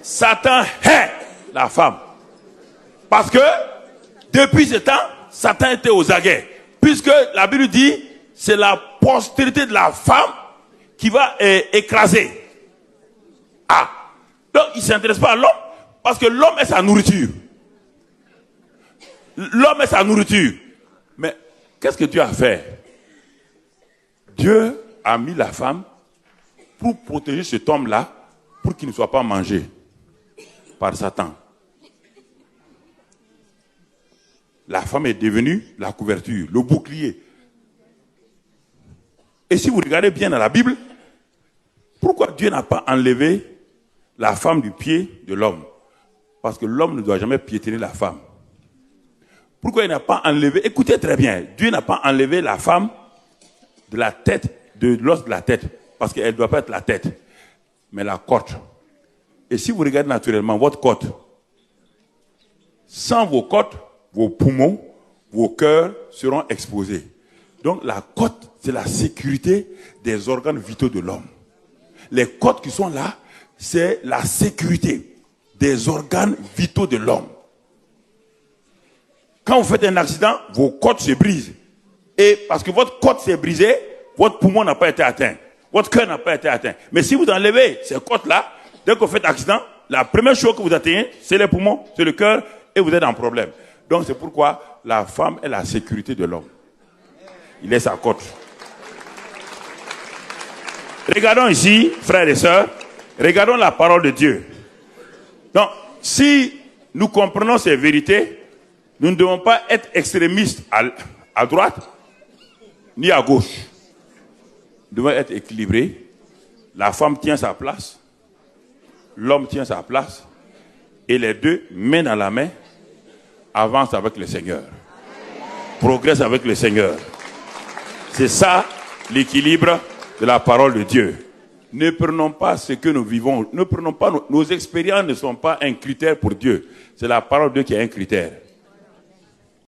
Satan hait la femme. Parce que, depuis ce temps, Satan était aux aguets. Puisque la Bible dit, c'est la postérité de la femme qui va écraser. Ah. Donc, il ne s'intéresse pas à l'homme, parce que l'homme est sa nourriture. L'homme est sa nourriture. Mais, qu'est-ce que Dieu a fait? Dieu a mis la femme pour protéger cet homme-là, pour qu'il ne soit pas mangé par Satan. La femme est devenue la couverture, le bouclier. Et si vous regardez bien dans la Bible, pourquoi Dieu n'a pas enlevé la femme du pied de l'homme? Parce que l'homme ne doit jamais piétiner la femme. Pourquoi il n'a pas enlevé, écoutez très bien, Dieu n'a pas enlevé la femme de la tête, de l'os de la tête, parce qu'elle ne doit pas être la tête, mais la côte. Et si vous regardez naturellement votre côte, sans vos côtes, vos poumons, vos cœurs seront exposés. Donc la côte, c'est la sécurité des organes vitaux de l'homme. Les côtes qui sont là, c'est la sécurité des organes vitaux de l'homme. Quand vous faites un accident, vos côtes se brisent. Et parce que votre côte s'est brisée, votre poumon n'a pas été atteint. Votre cœur n'a pas été atteint. Mais si vous enlevez ces côtes-là, dès que vous faites accident, la première chose que vous atteignez, c'est les poumons, c'est le cœur, et vous êtes en problème. Donc c'est pourquoi la femme est la sécurité de l'homme. Il est sa côte. Regardons ici, frères et sœurs, regardons la parole de Dieu. Donc, si nous comprenons ces vérités, nous ne devons pas être extrémistes à droite, ni à gauche. Nous devons être équilibrés. La femme tient sa place, l'homme tient sa place, et les deux, main dans la main, avancent avec le Seigneur. Progressent avec le Seigneur. C'est ça l'équilibre de la parole de Dieu. Ne prenons pas ce que nous vivons, ne prenons pas nos expériences ne sont pas un critère pour Dieu. C'est la parole de Dieu qui est un critère.